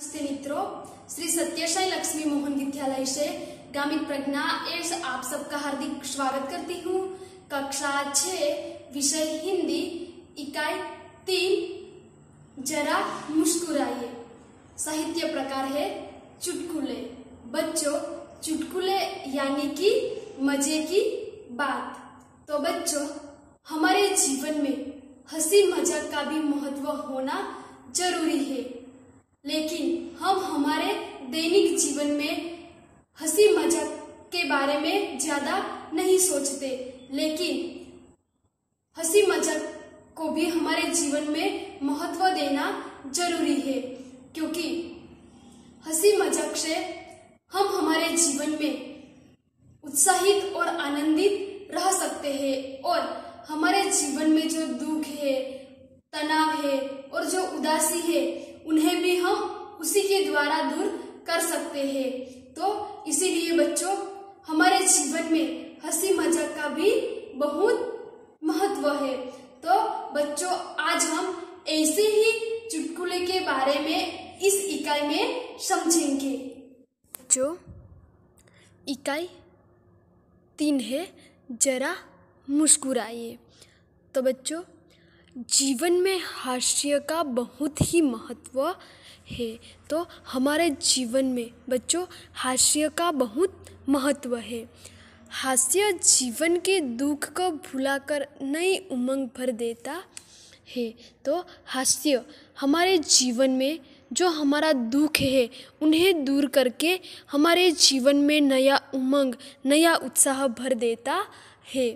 नमस्ते मित्रों, श्री सत्यसाई लक्ष्मी मोहन विद्यालय से ग्रामीण प्रज्ञा एस आप सबका हार्दिक स्वागत करती हूँ। कक्षा 6 विषय हिंदी इकाई 3 जरा मुस्कुराइए। साहित्य प्रकार है चुटकुले। बच्चों, चुटकुले यानी कि मजे की बात। तो बच्चों, हमारे जीवन में हंसी मजाक का भी महत्व होना जरूरी है, लेकिन हम हमारे दैनिक जीवन में हंसी मजाक के बारे में ज्यादा नहीं सोचते, लेकिन हंसी मजाक को भी हमारे जीवन में महत्व देना जरूरी है, क्योंकि हंसी मजाक से हम हमारे जीवन में उत्साहित और आनंदित रह सकते हैं और हमारे जीवन में जो दुख है, तनाव है और जो उदासी है, उन्हें भी हम उसी के द्वारा दूर कर सकते हैं। तो इसीलिए बच्चों, हमारे जीवन में हंसी मजाक का भी बहुत महत्व है। तो बच्चों, आज हम ऐसे ही चुटकुले के बारे में इस इकाई में समझेंगे। जो इकाई 3 है, जरा मुस्कुराइए। तो बच्चों, जीवन में हास्य का बहुत ही महत्व है। तो हमारे जीवन में बच्चों हास्य का बहुत महत्व है। हास्य जीवन के दुख को भुलाकर नई उमंग भर देता है। तो हास्य हमारे जीवन में जो हमारा दुख है उन्हें दूर करके हमारे जीवन में नया उमंग, नया उत्साह भर देता है।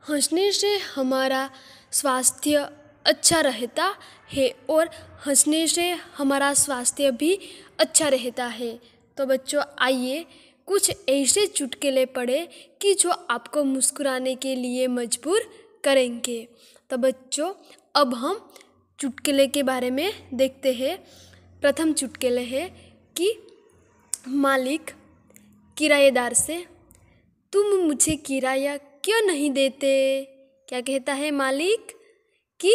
हंसने से हमारा स्वास्थ्य अच्छा रहता है और हंसने से हमारा स्वास्थ्य भी अच्छा रहता है। तो बच्चों, आइए कुछ ऐसे चुटकुले पढ़ें कि जो आपको मुस्कुराने के लिए मजबूर करेंगे। तो बच्चों, अब हम चुटकुले के बारे में देखते हैं। प्रथम चुटकुले है कि मालिक किराएदार से, तुम मुझे किराया क्यों नहीं देते? क्या कहता है मालिक कि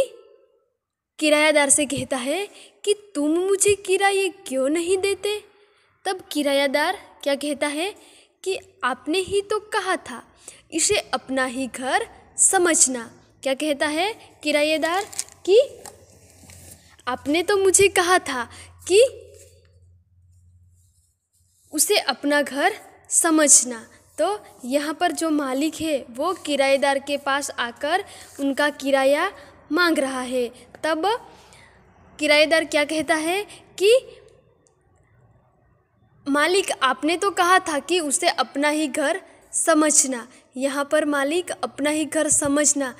किरायादार से कहता है कि तुम मुझे किराया क्यों नहीं देते? तब किरायादार क्या कहता है कि आपने ही तो कहा था इसे अपना ही घर समझना। क्या कहता है किराएदार कि आपने तो मुझे कहा था कि उसे अपना घर समझना। तो यहाँ पर जो मालिक है वो किराएदार के पास आकर उनका किराया मांग रहा है। तब किराएदार क्या कहता है कि मालिक आपने तो कहा था कि उसे अपना ही घर समझना। यहाँ पर मालिक अपना ही घर समझना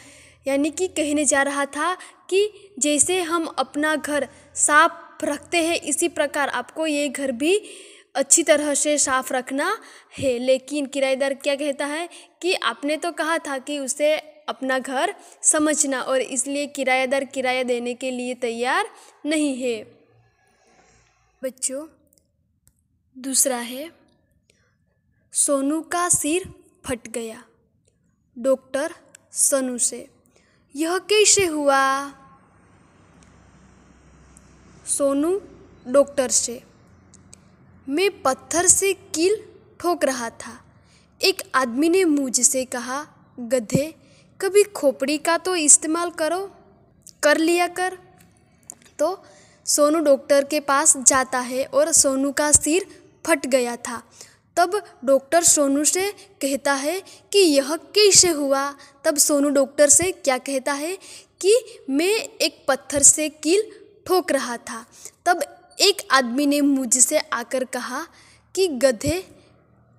यानी कि कहने जा रहा था कि जैसे हम अपना घर साफ रखते हैं, इसी प्रकार आपको ये घर भी अच्छी तरह से साफ रखना है। लेकिन किराएदार क्या कहता है कि आपने तो कहा था कि उसे अपना घर समझना, और इसलिए किराएदार किराया देने के लिए तैयार नहीं है। बच्चों, दूसरा है सोनू का सिर फट गया। डॉक्टर सोनू से, यह कैसे हुआ? सोनू डॉक्टर से, मैं पत्थर से कील ठोक रहा था। एक आदमी ने मुझसे कहा, गधे, कभी खोपड़ी का तो इस्तेमाल कर लिया कर। तो सोनू डॉक्टर के पास जाता है और सोनू का सिर फट गया था। तब डॉक्टर सोनू से कहता है कि यह कैसे हुआ? तब सोनू डॉक्टर से क्या कहता है कि मैं एक पत्थर से कील ठोक रहा था। तब एक आदमी ने मुझसे आकर कहा कि गधे,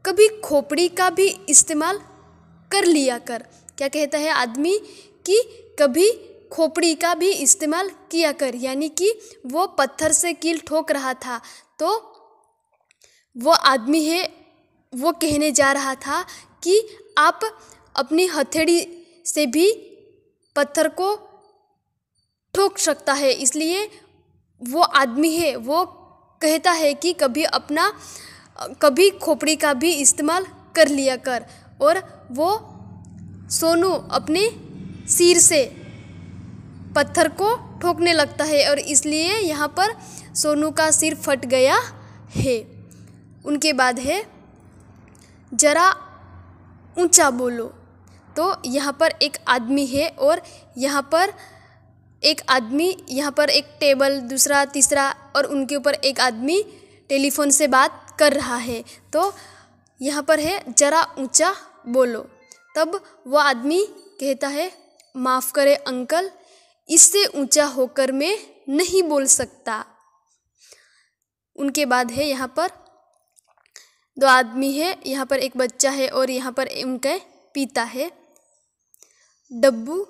कभी खोपड़ी का भी इस्तेमाल कर लिया कर। क्या कहता है आदमी कि कभी खोपड़ी का भी इस्तेमाल किया कर, यानी कि वो पत्थर से कील ठोक रहा था। तो वो आदमी है वो कहने जा रहा था कि आप अपनी हथेली से भी पत्थर को ठोक सकता है। इसलिए वो आदमी है वो कहता है कि कभी खोपड़ी का भी इस्तेमाल कर लिया कर। और वो सोनू अपने सिर से पत्थर को ठोकने लगता है, और इसलिए यहाँ पर सोनू का सिर फट गया है। उनके बाद है जरा ऊंचा बोलो। तो यहाँ पर एक आदमी है और यहाँ पर एक आदमी, यहाँ पर एक टेबल, दूसरा, तीसरा और उनके ऊपर एक आदमी टेलीफोन से बात कर रहा है। तो यहाँ पर है जरा ऊंचा बोलो। तब वह आदमी कहता है माफ़ करें अंकल, इससे ऊंचा होकर मैं नहीं बोल सकता। उनके बाद है यहाँ पर दो आदमी है, यहाँ पर एक बच्चा है और यहाँ पर उनके पिता है। डब्बू,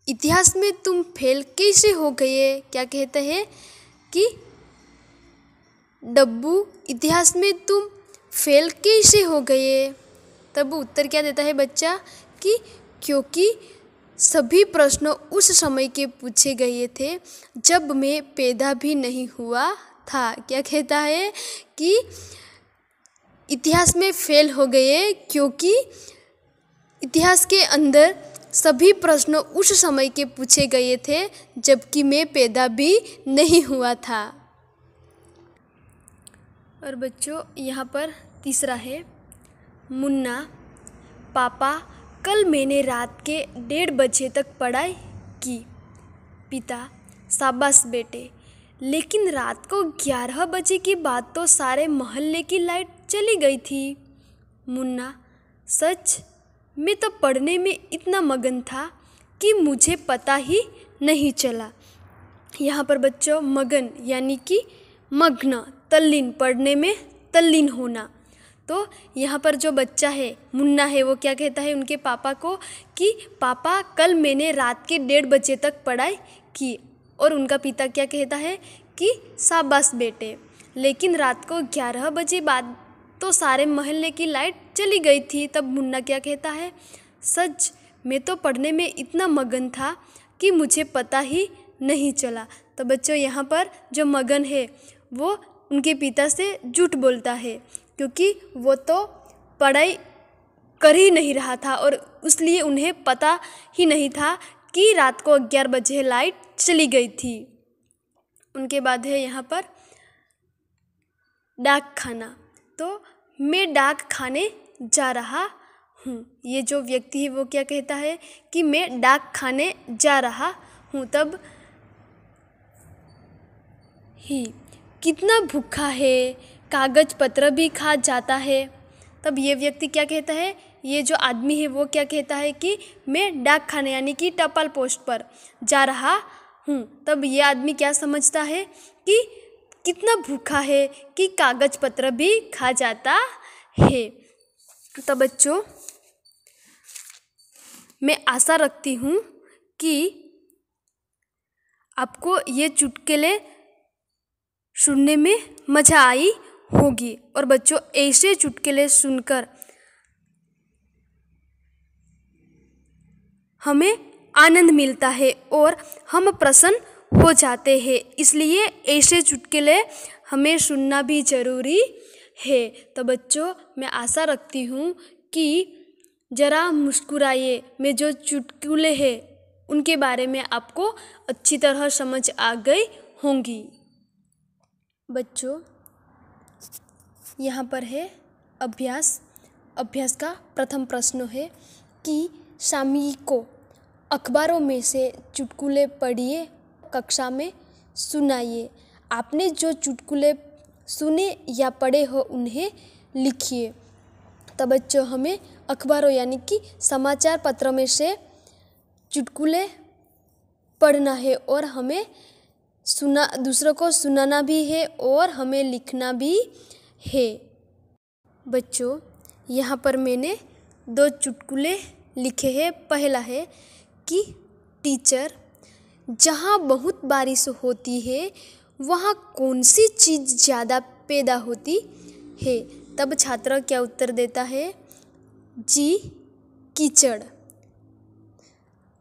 इतिहास में तुम फेल कैसे हो गए? क्या कहते हैं कि डब्बू, इतिहास में तुम फेल कैसे हो गए? तब उत्तर क्या देता है बच्चा कि क्योंकि सभी प्रश्न उस समय के पूछे गए थे जब मैं पैदा भी नहीं हुआ था। क्या कहता है कि इतिहास में फेल हो गए क्योंकि इतिहास के अंदर सभी प्रश्न उस समय के पूछे गए थे जबकि मैं पैदा भी नहीं हुआ था। और बच्चों यहाँ पर तीसरा है मुन्ना, पापा कल मैंने रात के 1:30 बजे तक पढ़ाई की। पिता, शाबाश बेटे, लेकिन रात को 11 बजे के बाद तो सारे मोहल्ले की लाइट चली गई थी। मुन्ना, सच? मैं तो पढ़ने में इतना मगन था कि मुझे पता ही नहीं चला। यहाँ पर बच्चों मगन यानी कि मग्न, तल्लीन, पढ़ने में तल्लीन होना। तो यहाँ पर जो बच्चा है मुन्ना है वो क्या कहता है उनके पापा को कि पापा कल मैंने रात के 1:30 बजे तक पढ़ाई की। और उनका पिता क्या कहता है कि शाबाश बेटे, लेकिन रात को 11 बजे बाद तो सारे मोहल्ले की लाइट चली गई थी। तब मुन्ना क्या कहता है, सच? मैं तो पढ़ने में इतना मगन था कि मुझे पता ही नहीं चला। तो बच्चों यहाँ पर जो मगन है वो उनके पिता से झूठ बोलता है क्योंकि वो तो पढ़ाई कर ही नहीं रहा था और इसलिए उन्हें पता ही नहीं था कि रात को 11 बजे लाइट चली गई थी। उनके बाद है यहाँ पर डाक खाना। तो मैं डाक खाने जा रहा हूँ। ये जो व्यक्ति है वो क्या कहता है कि मैं डाक खाने जा रहा हूँ। तब ही कितना भूखा है, कागज पत्र भी खा जाता है। तब ये व्यक्ति क्या कहता है, ये जो आदमी है वो क्या कहता है कि मैं डाक खाने यानी कि टपाल पोस्ट पर जा रहा हूँ। तब ये आदमी क्या समझता है कि कितना भूखा है कि कागज पत्र भी खा जाता है। तो बच्चों मैं आशा रखती हूँ कि आपको ये चुटकुले सुनने में मज़ा आई होगी। और बच्चों ऐसे चुटकुले सुनकर हमें आनंद मिलता है और हम प्रसन्न हो जाते हैं, इसलिए ऐसे चुटकुले हमें सुनना भी ज़रूरी है। तो बच्चों मैं आशा रखती हूँ कि ज़रा मुस्कुराइए में जो चुटकुले हैं उनके बारे में आपको अच्छी तरह समझ आ गई होंगी। बच्चों यहाँ पर है अभ्यास। अभ्यास का प्रथम प्रश्न है कि सामयिक को अखबारों में से चुटकुले पढ़िए, कक्षा में सुनाइए। आपने जो चुटकुले सुने या पढ़े हो उन्हें लिखिए। तो बच्चों हमें अखबारों यानी कि समाचार पत्र में से चुटकुले पढ़ना है और हमें दूसरों को सुनाना भी है और हमें लिखना भी है। बच्चों यहाँ पर मैंने 2 चुटकुले लिखे हैं। पहला है कि टीचर, जहाँ बहुत बारिश होती है वहाँ कौन सी चीज़ ज़्यादा पैदा होती है? तब छात्र क्या उत्तर देता है, जी कीचड़।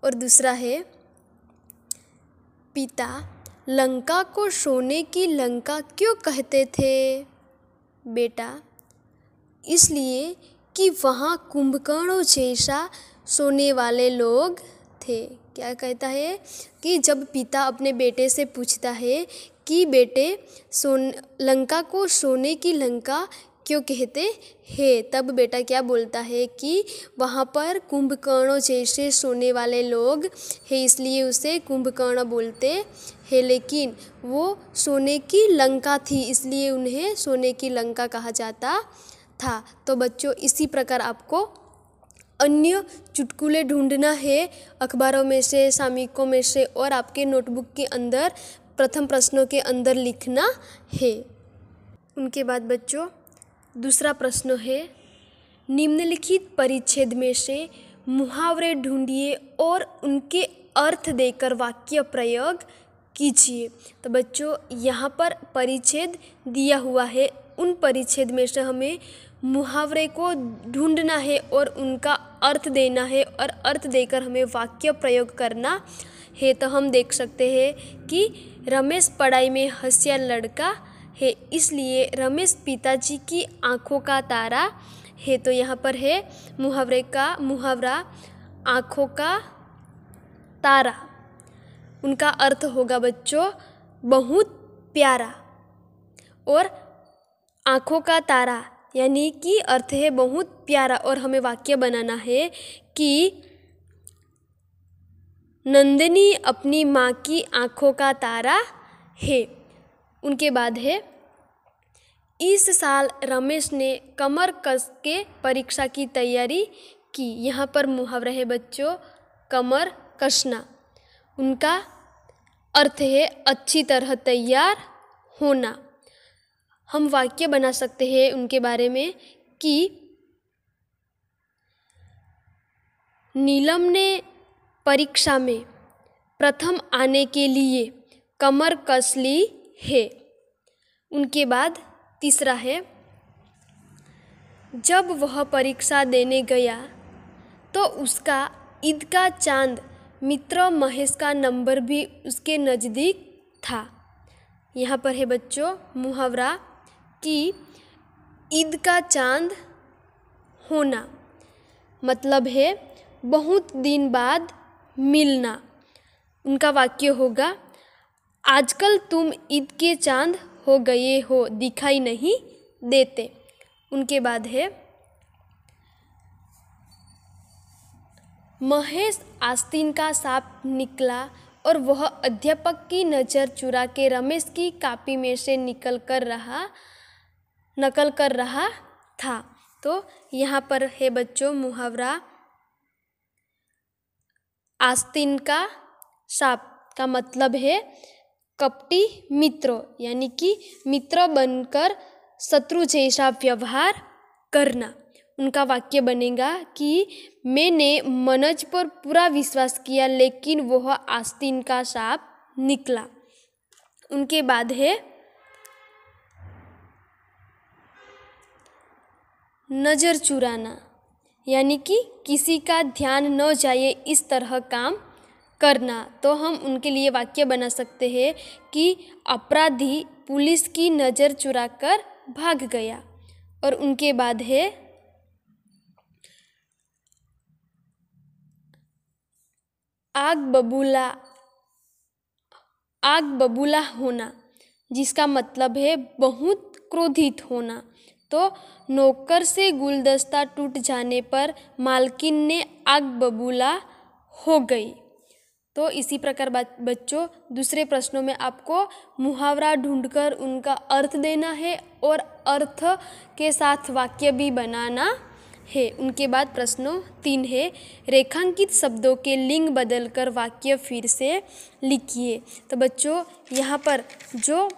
और दूसरा है पिता, लंका को सोने की लंका क्यों कहते थे? बेटा, इसलिए कि वहाँ कुंभकर्णों जैसा सोने वाले लोग थे। क्या कहता है कि जब पिता अपने बेटे से पूछता है कि बेटे लंका को सोने की लंका क्यों कहते हैं। तब बेटा क्या बोलता है कि वहाँ पर कुंभकर्ण जैसे सोने वाले लोग हैं, इसलिए उसे कुंभकर्ण बोलते हैं। लेकिन वो सोने की लंका थी, इसलिए उन्हें सोने की लंका कहा जाता था। तो बच्चों, इसी प्रकार आपको अन्य चुटकुले ढूंढना है अखबारों में से, सामयिकों में से, और आपके नोटबुक के अंदर प्रथम प्रश्नों के अंदर लिखना है। उनके बाद बच्चों दूसरा प्रश्न है, निम्नलिखित परिच्छेद में से मुहावरे ढूंढिए और उनके अर्थ देकर वाक्य प्रयोग कीजिए। तो बच्चों, यहाँ पर परिच्छेद दिया हुआ है, उन परिच्छेद में से हमें मुहावरे को ढूंढना है और उनका अर्थ देना है, और अर्थ देकर हमें वाक्य प्रयोग करना है। तो हम देख सकते हैं कि रमेश पढ़ाई में होशियार लड़का है, इसलिए रमेश पिताजी की आँखों का तारा है। तो यहाँ पर है मुहावरा आँखों का तारा। उनका अर्थ होगा बच्चों बहुत प्यारा, और आँखों का तारा यानी कि अर्थ है बहुत प्यारा। और हमें वाक्य बनाना है कि नंदिनी अपनी माँ की आँखों का तारा है। उनके बाद है, इस साल रमेश ने कमर कस के परीक्षा की तैयारी की। यहाँ पर मुहावरा है बच्चों कमर कसना। उनका अर्थ है अच्छी तरह तैयार होना। हम वाक्य बना सकते हैं उनके बारे में कि नीलम ने परीक्षा में प्रथम आने के लिए कमर कस ली है। उनके बाद तीसरा है, जब वह परीक्षा देने गया तो उसका ईद का चांद मित्र महेश का नंबर भी उसके नज़दीक था। यहाँ पर है बच्चों मुहावरा कि ईद का चांद होना मतलब है बहुत दिन बाद मिलना। उनका वाक्य होगा, आजकल तुम ईद के चांद हो गए हो, दिखाई नहीं देते। उनके बाद है, महेश आस्तीन का सांप निकला और वह अध्यापक की नज़र चुरा के रमेश की कॉपी में से नकल कर रहा था। तो यहाँ पर है बच्चों मुहावरा आस्तीन का सांप का मतलब है कपटी मित्र, यानी कि मित्र बनकर शत्रु जैसा व्यवहार करना। उनका वाक्य बनेगा कि मैंने मनोज पर पूरा विश्वास किया लेकिन वह आस्तीन का सांप निकला। उनके बाद है, नज़र चुराना यानी कि किसी का ध्यान न जाए इस तरह काम करना। तो हम उनके लिए वाक्य बना सकते हैं कि अपराधी पुलिस की नज़र चुराकर भाग गया। और उनके बाद है, आग बबूला होना जिसका मतलब है बहुत क्रोधित होना। तो नौकर से गुलदस्ता टूट जाने पर मालकिन ने आग बबूला हो गई। तो इसी प्रकार बच्चों दूसरे प्रश्नों में आपको मुहावरा ढूंढकर उनका अर्थ देना है और अर्थ के साथ वाक्य भी बनाना है। उनके बाद प्रश्नों 3 है, रेखांकित शब्दों के लिंग बदलकर वाक्य फिर से लिखिए। तो बच्चों यहाँ पर जो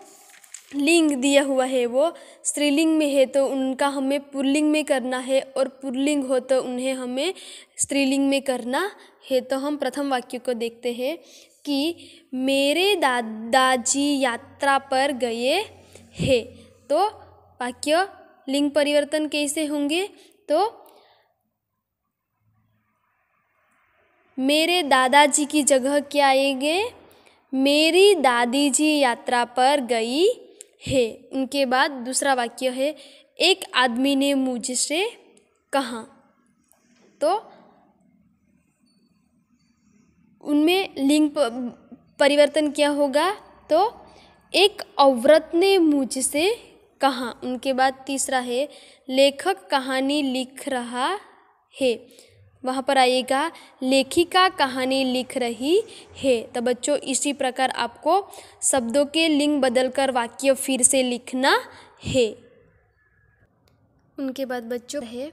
लिंग दिया हुआ है वो स्त्रीलिंग में है, तो उनका हमें पुल्लिंग में करना है, और पुल्लिंग हो तो उन्हें हमें स्त्रीलिंग में करना है। तो हम प्रथम वाक्य को देखते हैं कि मेरे दादाजी यात्रा पर गए हैं। तो वाक्य लिंग परिवर्तन कैसे होंगे? तो मेरे दादाजी की जगह क्या आएंगे? मेरी दादी जी यात्रा पर गई है। उनके बाद दूसरा वाक्य है, एक आदमी ने मुझसे कहा। तो उनमें लिंग परिवर्तन क्या होगा? तो एक औरत ने मुझसे कहा। उनके बाद तीसरा है लेखक कहानी लिख रहा है। वहाँ पर आइएगा लेखिका कहानी लिख रही है। तो बच्चों इसी प्रकार आपको शब्दों के लिंग बदलकर वाक्य फिर से लिखना है। उनके बाद बच्चों है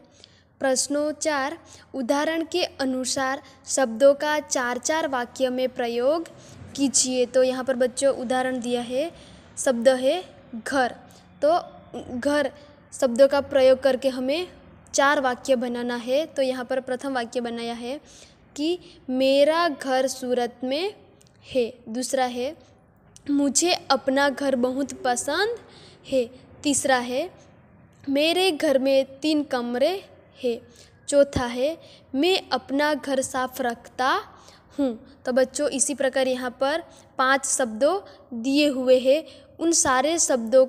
प्रश्नोच्चार। उदाहरण के अनुसार शब्दों का 4-4 वाक्य में प्रयोग कीजिए। तो यहाँ पर बच्चों उदाहरण दिया है, शब्द है घर। तो घर शब्दों का प्रयोग करके हमें 4 वाक्य बनाना है। तो यहाँ पर प्रथम वाक्य बनाया है कि मेरा घर सूरत में है। दूसरा है मुझे अपना घर बहुत पसंद है। तीसरा है मेरे घर में 3 कमरे हैं। चौथा है मैं अपना घर साफ रखता हूँ। तो बच्चों इसी प्रकार यहाँ पर 5 शब्दों दिए हुए हैं। उन सारे शब्दों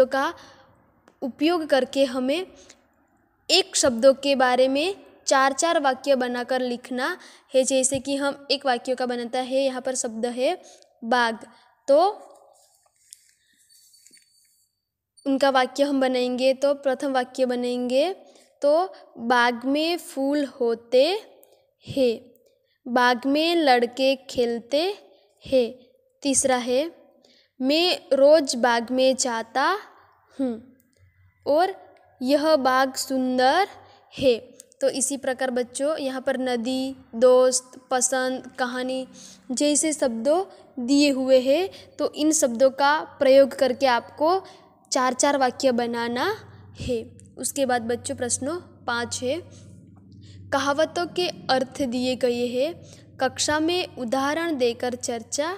का उपयोग करके हमें एक शब्दों के बारे में 4-4 वाक्य बनाकर लिखना है। जैसे कि हम एक वाक्य का बनाता है, यहाँ पर शब्द है बाग। तो उनका वाक्य हम बनाएंगे। तो प्रथम वाक्य बनाएंगे तो बाग में फूल होते हैं। बाग में लड़के खेलते हैं। तीसरा है मैं रोज बाग में जाता हूँ और यह बाग सुंदर है। तो इसी प्रकार बच्चों यहाँ पर नदी, दोस्त, पसंद, कहानी जैसे शब्दों दिए हुए हैं। तो इन शब्दों का प्रयोग करके आपको 4-4 वाक्य बनाना है। उसके बाद बच्चों प्रश्न 5 है कहावतों के अर्थ दिए गए हैं। कक्षा में उदाहरण देकर चर्चा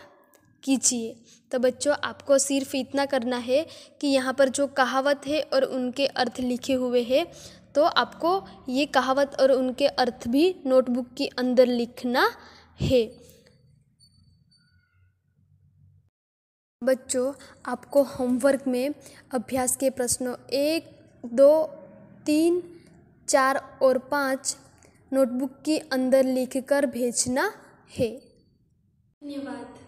कीजिए। तो बच्चों आपको सिर्फ इतना करना है कि यहाँ पर जो कहावत है और उनके अर्थ लिखे हुए हैं, तो आपको ये कहावत और उनके अर्थ भी नोटबुक के अंदर लिखना है। बच्चों आपको होमवर्क में अभ्यास के प्रश्नों 1, 2, 3, 4 और 5 नोटबुक के अंदर लिखकर भेजना है। धन्यवाद।